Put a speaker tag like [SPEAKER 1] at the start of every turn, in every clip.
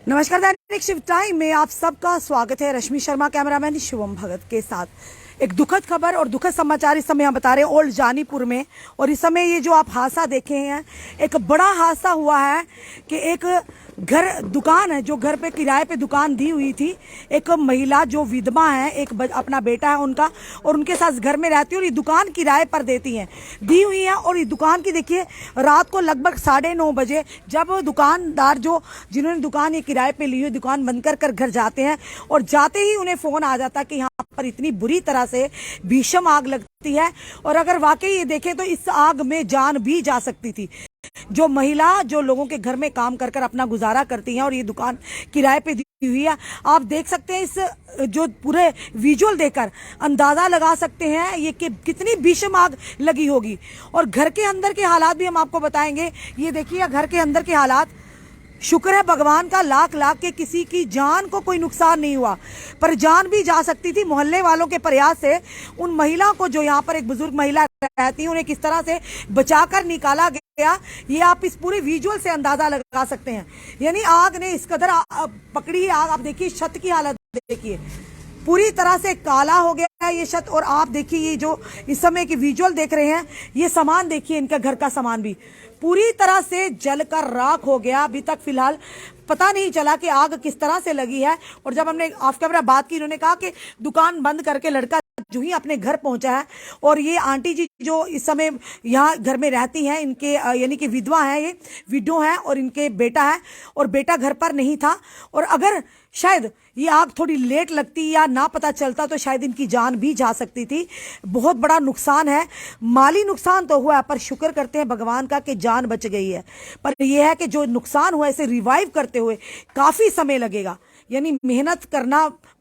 [SPEAKER 1] नमस्कार, दैनिक शिव टाइम में आप सबका स्वागत है। रश्मि शर्मा कैमरामैन शिवम भगत के साथ। एक दुखद खबर और दुखद समाचार इस समय हम बता रहे हैं ओल्ड जानीपुर में। और इस समय ये जो आप हादसा देखे हैं, एक बड़ा हादसा हुआ है कि एक दुकान है जो घर पे किराए पे दुकान दी हुई थी। एक महिला जो विधवा है, अपना बेटा है उनका, और उनके साथ घर में रहती है और ये दुकान किराए पर दी हुई है। और ये दुकान की देखिए, रात को लगभग 9:30 बजे जब दुकानदार जिन्होंने दुकान ये किराए पे ली हुई दुकान बंद कर घर जाते हैं, और जाते ही उन्हें फोन आ जाता कि यहाँ पर इतनी बुरी तरह से भीषण आग लगती है। और अगर वाकई ये देखें तो इस आग में जान भी जा सकती थी। जो महिला जो लोगों के घर में काम कर अपना गुजारा करती हैं और ये दुकान किराए पे दी हुई है, आप देख सकते हैं। इस जो पूरे विजुअल देखकर अंदाजा लगा सकते हैं ये कि कितनी भीषण आग लगी होगी। और घर के अंदर के हालात भी हम आपको बताएंगे। ये देखिए घर के अंदर के हालात। शुक्र है भगवान का लाख के किसी की जान को कोई नुकसान नहीं हुआ, पर जान भी जा सकती थी। मोहल्ले वालों के प्रयास से उन महिला को, जो यहाँ पर एक बुजुर्ग महिला रहती है, उन्हें किस तरह से बचाकर निकाला गया, ये आप इस पूरे विजुअल से अंदाजा लगा सकते हैं। यानी आग ने इस कदर पकड़ी आग। आप देखिए छत की हालत देखिए, पूरी तरह से काला हो गया है ये छत। और आप देखिए ये जो इस समय की विजुअल देख रहे हैं, ये सामान देखिए, इनका घर का सामान भी पूरी तरह से जलकर राख हो गया। अभी तक फिलहाल पता नहीं चला कि आग किस तरह से लगी है। और जब हमने ऑफ कैमरा बात की, इन्होंने कहा कि दुकान बंद करके लड़का जो ही अपने घर पहुंचा है। और ये आंटी जी जो इस समय यहाँ घर में रहती हैं, इनके यानी कि विधवा है, ये विडो है, और इनके बेटा है, और बेटा घर पर नहीं था। और अगर शायद ये आग थोड़ी लेट लगती या ना पता चलता तो शायद इनकी जान भी जा सकती थी। बहुत बड़ा नुकसान है, माली नुकसान तो हुआ है, पर शुक्र करते हैं भगवान का कि जान बच गई है। पर यह है कि जो नुकसान हुआ इसे रिवाइव करते हुए काफी समय लगेगा। यानी मेहनत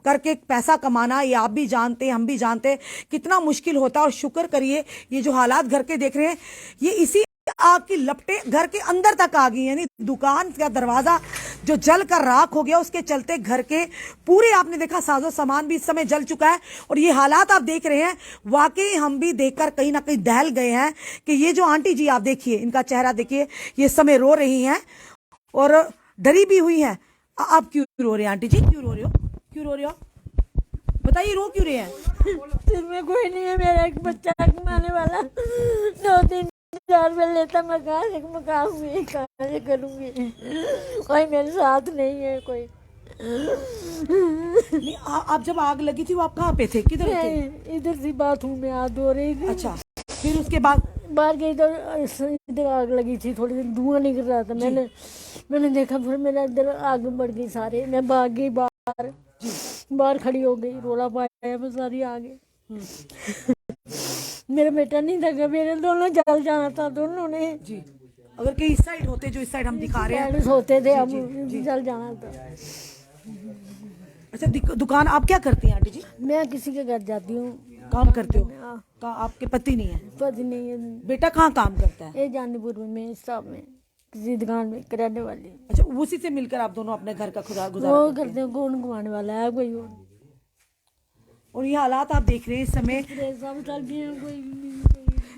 [SPEAKER 1] करके पैसा कमाना, ये आप भी जानते हैं, हम भी जानते हैं कितना मुश्किल होता है। और शुक्र करिए ये जो हालात घर के देख रहे हैं, ये इसी आग की लपटे घर के अंदर तक आ गई। यानी दुकान का दरवाजा जो जल कर राख हो गया, उसके चलते घर के पूरे, आपने देखा, साजो सामान भी इस समय जल चुका है। और ये हालात आप देख रहे हैं, वाकई हम भी देखकर कहीं ना कहीं दहल गए हैं कि ये जो आंटी जी आप देखिए, इनका चेहरा देखिए, ये समय रो रही हैं और डरी भी हुई हैं। आप क्यों रो रहे हैं आंटी जी? क्यों रो रहे हो? क्यों रो रहे हो? बताइए, रो क्यों रहे हैं?
[SPEAKER 2] सिर में कोई नहीं है, मेरा एक बच्चा कमाने वाला 2-3 हज़ार में लेता। मैं कहाँ हुई, कहाँ से करूँगी? कोई मेरे साथ नहीं है कोई।
[SPEAKER 1] नहीं, आप जब आग लगी थी वो आप कहाँ पे थे? किधर थे?
[SPEAKER 2] इधर से बाथरूम में हाथ धो रही थी।
[SPEAKER 1] अच्छा, फिर उसके बाद
[SPEAKER 2] बाहर गई तो इधर आग लगी थी, थोड़ी देर धुआं निकल रहा था। मैंने देखा, फिर मेरा इधर आग बढ़ गई सारे। मैं भाग गई बाहर खड़ी हो गई, रोला पाया, मैं सारी आगे। मेरा बेटा नहीं था, मेरे दोनों जल जाना था, दोनों ने
[SPEAKER 1] जी। अगर कहीं इस साइड होते, जो इस साइड हम दिखा रहे हैं,
[SPEAKER 2] होते थे, हम जल जाना था।
[SPEAKER 1] अच्छा, दुकान आप क्या करती हैं आंटी जी?
[SPEAKER 2] मैं किसी के घर जाती हूँ,
[SPEAKER 1] काम करते हो? आपके पति नहीं है?
[SPEAKER 2] पति नहीं है।
[SPEAKER 1] बेटा कहाँ काम करता है?
[SPEAKER 2] ये जानीपुर में स्टाफ में किसी दुकान में किराने वाली।
[SPEAKER 1] अच्छा, उसी से मिलकर आप दोनों अपने घर का गुजारा
[SPEAKER 2] वो करते हैं। कौन घुमाने वाला है कोई?
[SPEAKER 1] और ये हालात आप देख रहे हैं इस समय,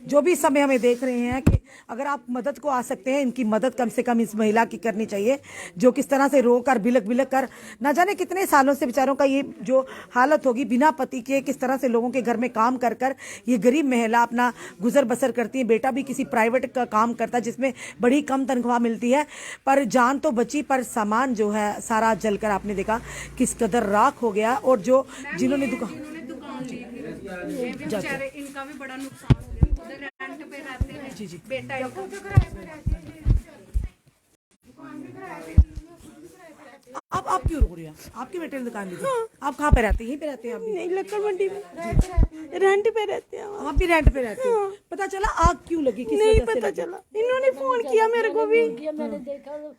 [SPEAKER 1] जो भी समय हमें देख रहे हैं कि अगर आप मदद को आ सकते हैं, इनकी मदद कम से कम इस महिला की करनी चाहिए, जो किस तरह से रो कर बिलक कर, ना जाने कितने सालों से बेचारों का ये जो हालत होगी, बिना पति के किस तरह से लोगों के घर में काम कर ये गरीब महिला अपना गुजर बसर करती है। बेटा भी किसी प्राइवेट का काम करता है जिसमें बड़ी कम तनख्वाह मिलती है। पर जान तो बची, पर सामान जो है सारा जलकर आपने देखा किस कदर राख हो गया। और जो जिन्होंने दुकान
[SPEAKER 3] इनका भी बड़ा नुकसान हो गया। रेंट पे रहते हैं।
[SPEAKER 1] जी।
[SPEAKER 3] बेटा
[SPEAKER 1] आप क्यों रो रही हैं? आपके बेटे ने दुकान दी थी? आप कहाँ पे रहते हैं? यहीं पे रहते हैं आप भी?
[SPEAKER 2] नहीं, लक्कड़ मंडी में रेंट पे रहते हैं।
[SPEAKER 1] आप भी रेंट पे रहते हैं? पता चला आग क्यों लगी? किस
[SPEAKER 2] नहीं
[SPEAKER 1] वजह से
[SPEAKER 2] पता
[SPEAKER 1] लगी?
[SPEAKER 2] चला, इन्होंने फोन किया मेरे को भी।
[SPEAKER 3] मैंने देखा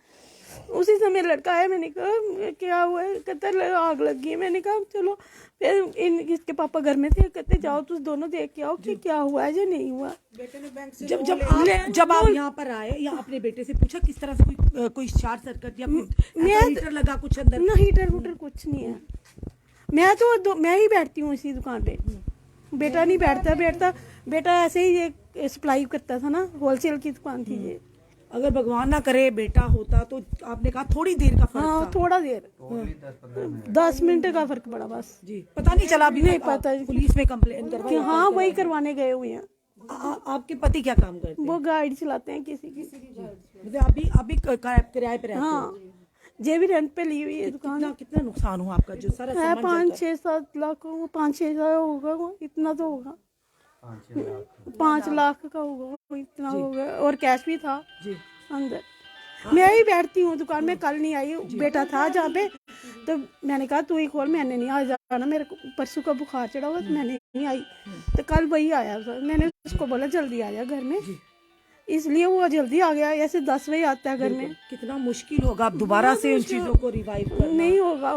[SPEAKER 2] उसी समय लड़का है, मैंने कहा क्या हुआ है? कहते आग लगी है। मैंने कहा चलो, फिर इसके पापा घर में थे, कहते जाओ तुम दोनों देख के आओ कि क्या हुआ है या नहीं हुआ।
[SPEAKER 1] बेटे ने बैंक से जब आप यहाँ पर आए, या अपने बेटे से पूछा किस तरह से कोई शॉर्ट सर्किट या हीटर लगा कुछ अंदर?
[SPEAKER 2] ना, हीटर वूटर कुछ नहीं है। मैं ही बैठती हूँ इसी दुकान पे, बेटा नहीं बैठता। बेटा ऐसे ही ये सप्लाई करता था ना, होलसेल की दुकान थी ये।
[SPEAKER 1] अगर भगवान ना करे बेटा होता तो आपने कहा थोड़ी देर का फर्क
[SPEAKER 2] हाँ
[SPEAKER 1] था।
[SPEAKER 2] थोड़ा देर 10 मिनट का फर्क पड़ा बस।
[SPEAKER 1] जी पता नहीं चला अभी
[SPEAKER 2] नहीं
[SPEAKER 1] तक
[SPEAKER 2] पता।
[SPEAKER 1] पुलिस में कंप्लेन
[SPEAKER 2] कि
[SPEAKER 1] करवाई?
[SPEAKER 2] हाँ वही करवाने गए हुए हैं।
[SPEAKER 1] आपके पति क्या काम करते हैं?
[SPEAKER 2] वो गाड़ी चलाते हैं किसी की।
[SPEAKER 1] मतलब अभी किराए पे रहते हैं?
[SPEAKER 2] हाँ जे भी रेंट पे ली हुई है दुकान।
[SPEAKER 1] कितना नुकसान हुआ आपका जो सारा
[SPEAKER 2] है
[SPEAKER 1] सामान
[SPEAKER 2] 5-6-7 लाख होगा, 5-6 हज़ार होगा वो, इतना तो होगा। 5 लाख का होगा वो, इतना होगा। और कैश भी था
[SPEAKER 1] जी
[SPEAKER 2] अंदर। मैं ही बैठती हूँ दुकान में, कल नहीं आई, बेटा था जहाँ पे, तो मैंने कहा तू ही खोल, मैंने नहीं आ जाना, मेरे को परसों का बुखार चढ़ा हुआ, तो मैंने नहीं आई। तो कल वही आया था, मैंने उसको बोला जल्दी आ जा घर में, इसलिए वो जल्दी आ गया। ऐसे 10 बजे आता है घर में।
[SPEAKER 1] कितना मुश्किल होगा अब दोबारा से उन चीजों को रिवाइव करना।
[SPEAKER 2] नहीं होगा।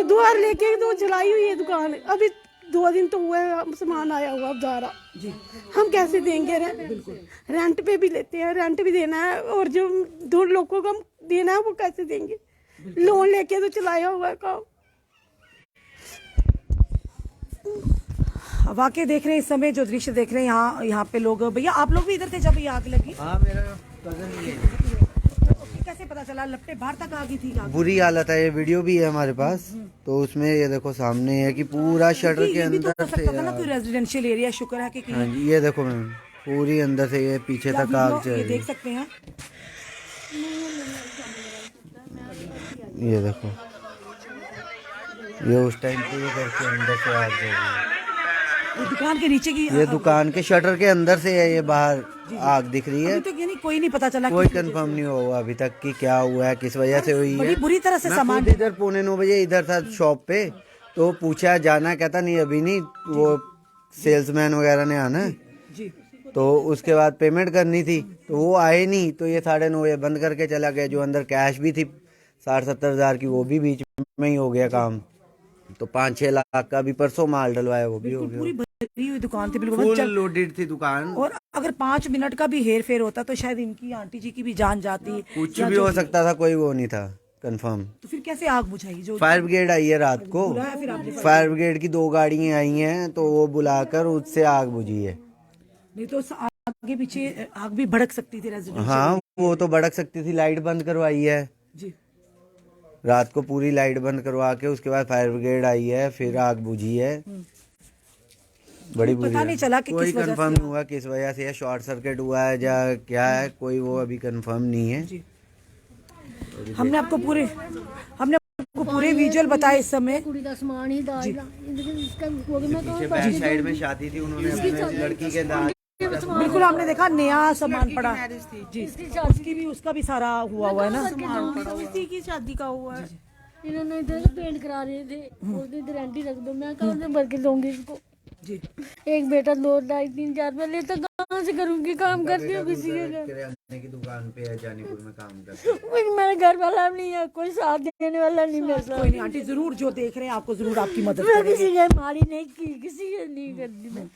[SPEAKER 2] द्वार लेके तो जलाई हुई है दुकान, अभी 2 दिन तो हुए सामान आया हुआ दोबारा।
[SPEAKER 1] जी
[SPEAKER 2] हम कैसे देंगे? रेंट पे भी लेते हैं, रेंट भी देना है, और जो 2 लोगों को हम देना है वो कैसे देंगे? लोन लेके तो चलाया हुआ है काम।
[SPEAKER 1] वाकई देख रहे हैं इस समय जो दृश्य देख रहे हैं यहाँ पे लोग। भैया आप लोग भी इधर थे जब ये आग लगी?
[SPEAKER 4] हाँ मेरा कजन ही है।
[SPEAKER 1] कैसे पता चला? लपटे बाहर तक आ गई थी आग?
[SPEAKER 4] बुरी हालत है, ये वीडियो भी है हमारे पास, तो उसमें ये देखो सामने है कि पूरा शटर के
[SPEAKER 1] ये भी तो
[SPEAKER 4] अंदर
[SPEAKER 1] हो
[SPEAKER 4] से
[SPEAKER 1] सकता था ना कोई रेजिडेंशियल एरिया, शुक्र है कि
[SPEAKER 4] हाँ जी, ये देखो मैम पूरी अंदर से ये पीछे तक आग चल
[SPEAKER 1] ये
[SPEAKER 4] रही
[SPEAKER 1] देख सकते हैं।
[SPEAKER 4] है। ये देखो ये उस टाइम पे ये घर के अंदर से आग चल रही है।
[SPEAKER 1] ये दुकान के नीचे की
[SPEAKER 4] ये दुकान के शटर के अंदर से है, ये बाहर आग दिख रही है।
[SPEAKER 1] अभी तक यानी कोई नहीं पता चला
[SPEAKER 4] कोई कंफर्म नहीं हुआ अभी तक कि क्या हुआ है, किस वजह से हुई
[SPEAKER 1] बड़ी
[SPEAKER 4] है।
[SPEAKER 1] बुरी तरह से
[SPEAKER 4] मैं
[SPEAKER 1] सामान
[SPEAKER 4] खुद इधर 8:45 बजे इधर था शॉप पे, तो पूछा जाना, कहता नहीं अभी नहीं, वो सेल्समैन वगैरह ने आना है,
[SPEAKER 1] जी
[SPEAKER 4] तो उसके बाद पेमेंट करनी थी, तो वो आए नहीं, तो ये 9:30 बजे बंद करके चला गया। जो अंदर कैश भी थी 60-70 हज़ार की, वो भी बीच में ही हो गया काम। तो 5-6 लाख का भी परसों माल डलवाया, वो भी हो
[SPEAKER 1] पूरी
[SPEAKER 4] गया।
[SPEAKER 1] भरी हुई दुकान थी बिल्कुल
[SPEAKER 4] फुल लोडेड थी दुकान।
[SPEAKER 1] और अगर 5 मिनट का भी हेर फेर होता तो शायद इनकी आंटी जी की भी जान जाती।
[SPEAKER 4] कुछ भी हो सकता था, कोई वो नहीं था कंफर्म।
[SPEAKER 1] तो फिर कैसे आग बुझाई? जो
[SPEAKER 4] फायर ब्रिगेड आई है रात को,
[SPEAKER 1] बुलाया फिर आपने?
[SPEAKER 4] फायर ब्रिगेड की 2 गाड़ियां आई हैं, तो वो बुलाकर उससे आग बुझी है।
[SPEAKER 1] नहीं तो आगे पीछे आग भी भड़क सकती थी रेजिडेंशियल।
[SPEAKER 4] हाँ वो तो भड़क सकती थी, लाइट बंद करवाई है
[SPEAKER 1] जी
[SPEAKER 4] रात को, पूरी लाइट बंद करवा के उसके बाद फायर ब्रिगेड आई है, फिर आग बुझी है। बड़ी बुरी
[SPEAKER 1] पता नहीं चला कि
[SPEAKER 4] कोई
[SPEAKER 1] किस वजह से
[SPEAKER 4] कंफर्म नहीं हुआ किस वजह से, शॉर्ट सर्किट हुआ है या क्या है, कोई वो अभी कंफर्म नहीं है।
[SPEAKER 1] जी हमने आपको पूरे विजुअल बताए इस समय।
[SPEAKER 2] कुड़ी का सामान ही दाज इसका हो गया। मैं
[SPEAKER 4] पीछे बैक साइड में शादी थी, उन्होंने अपने लड़की के दाज
[SPEAKER 1] बिल्कुल हमने देखा नया सामान पड़ा जी, उसका भी सारा हुआ है ना।
[SPEAKER 2] उसी की शादी का हुआ है। इन्होंने इधर पेंट करा रहे थे, बोलते इधर रेंट रख दो। मैं कहाँ से भर के दूंगी इसको?
[SPEAKER 1] जी
[SPEAKER 2] एक बेटा 2, 2.5, 3, 4 पहले तो कहाँ से करूंगी? काम करती हूँ किसी के घर।
[SPEAKER 4] किराने की दुकान पे है, जानीपुर में काम करते हैं।
[SPEAKER 2] कोई मेरा घर वाला नहीं है, कोई साथ देने वाला नहीं मेरे साथ।
[SPEAKER 1] कोई नहीं आंटी, जरूर जो देख रहे हैं आपको जरूर आपकी मदद
[SPEAKER 2] मैं
[SPEAKER 1] करेंगे।
[SPEAKER 2] किसी के मारी नहीं की, किसी के नहीं करती मैं।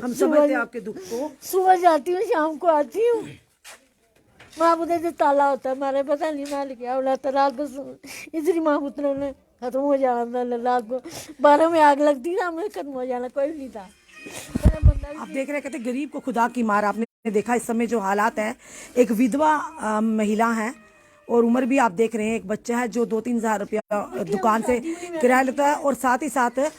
[SPEAKER 1] हम समझते हैं आपके दुख को।
[SPEAKER 2] सुबह जाती हूँ, शाम को आती हूँ। माँ पुत्र से ताला होता है हमारे, पता नहीं मैं क्या बोला था रात को। इसलिए माँ पुत्रों ने खत्म हो जाना था, रात को 12 में आग लगती ना, हमें खत्म हो जाना, कोई नहीं था।
[SPEAKER 1] आप देख रहे कहते गरीब को खुदा की मार। आपने देखा इस समय जो हालात हैं, एक विधवा महिला है और उम्र भी आप देख रहे हैं, एक बच्चा है जो 2-3 हज़ार रुपया दुकान से किराया लेता है, और साथ ही साथ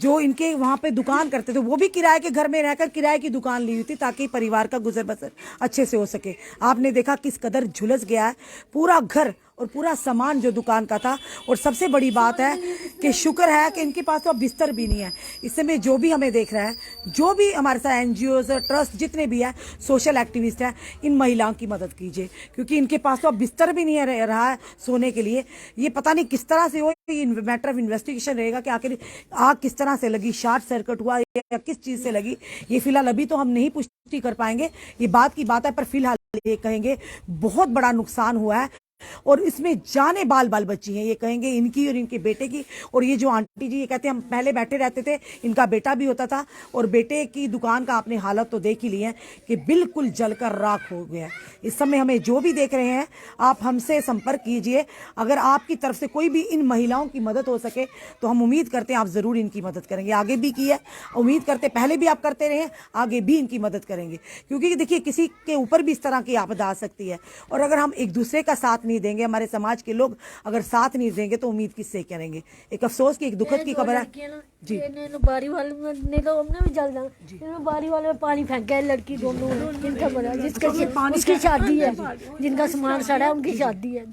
[SPEAKER 1] जो इनके वहाँ पे दुकान करते थे वो भी किराए के घर में रहकर किराए की दुकान ली हुई थी ताकि परिवार का गुजर बसर अच्छे से हो सके। आपने देखा किस कदर झुलस गया है पूरा घर और पूरा सामान जो दुकान का था। और सबसे बड़ी बात है कि शुक्र है कि इनके पास तो अब बिस्तर भी नहीं है। इस समय जो भी हमें देख रहा है, जो भी हमारे साथ एनजीओ ट्रस्ट जितने भी है, सोशल एक्टिविस्ट हैं, इन महिलाओं की मदद कीजिए, क्योंकि इनके पास तो अब बिस्तर भी नहीं है रहा है सोने के लिए। ये पता नहीं किस तरह से हो, ये मैटर ऑफ इन्वेस्टिगेशन रहेगा कि आखिर आग किस तरह से लगी, शॉर्ट सर्किट हुआ या किस चीज़ से लगी। ये फिलहाल अभी तो हम नहीं पुष्टि कर पाएंगे, ये बात की बात है, पर फिलहाल ये कहेंगे बहुत बड़ा नुकसान हुआ है। और इसमें जाने बाल बाल बची हैं। ये कहेंगे इनकी और इनके बेटे की। और ये जो आंटी जी ये कहते हैं हम पहले बैठे रहते थे, इनका बेटा भी होता था और बेटे की दुकान का आपने हालत तो देख ही ली है कि बिल्कुल जलकर राख हो गया है। इस समय हमें जो भी देख रहे हैं आप हमसे संपर्क कीजिए। अगर आपकी तरफ से कोई भी इन महिलाओं की मदद हो सके तो हम उम्मीद करते हैं आप ज़रूर इनकी मदद करेंगे। आगे भी की है, उम्मीद करते पहले भी आप करते रहे, आगे भी इनकी मदद करेंगे। क्योंकि देखिए किसी के ऊपर भी इस तरह की आपदा आ सकती है और अगर हम एक दूसरे का साथ नहीं देंगे, हमारे समाज के लोग अगर साथ नहीं देंगे तो उम्मीद किससे करेंगे। एक अफसोस की एक दुखद की खबर है जी।
[SPEAKER 2] बारी वाले में नहीं तो हमने भी जल जाना। इन्होंने बारी वाले में पानी फेंका है, लड़की दोनों जिनका बड़ा जिसका उसकी शादी है, जिनका सामान सड़ा है उनकी शादी है,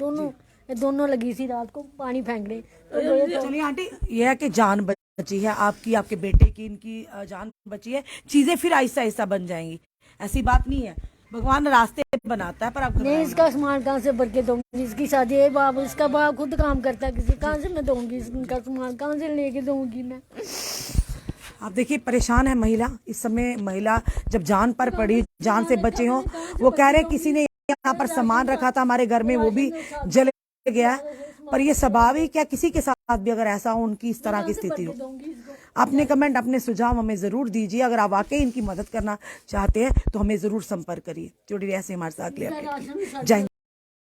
[SPEAKER 2] दोनों लगी थी रात को पानी फेंक रहे। तो
[SPEAKER 1] चलिए आंटी, यह है कि जान बची है आपकी, आपके बेटे की, इनकी जान बची है। चीजें फिर आहिस्ता आहिस्ता बन जाएंगी, ऐसी बात नहीं है। भगवान रास्ते बनाता है पर आप
[SPEAKER 2] नहीं, इसका सामान कहाँ से भर के दूंगी? इसकी शादी है, बाप इसका बाप खुद काम करता है, किसी कहाँ से मैं दूंगी? इनका सामान कहाँ से लेके दूंगी मैं?
[SPEAKER 1] आप देखिए परेशान है महिला। इस समय महिला जब जान पर पड़ी, जान से बचे हो, वो कह रहे हैं किसी ने यहाँ पर सामान रखा था हमारे घर में वो भी जल गया। पर ये स्वाभाविक है, किसी के साथ भी अगर ऐसा हो, उनकी इस तरह की स्थिति हो। अपने कमेंट, अपने सुझाव हमें जरूर दीजिए। अगर आप वाकई इनकी मदद करना चाहते हैं तो हमें जरूर संपर्क करिए। जुड़े रहिए ऐसे हमारे साथ। जय हिंद।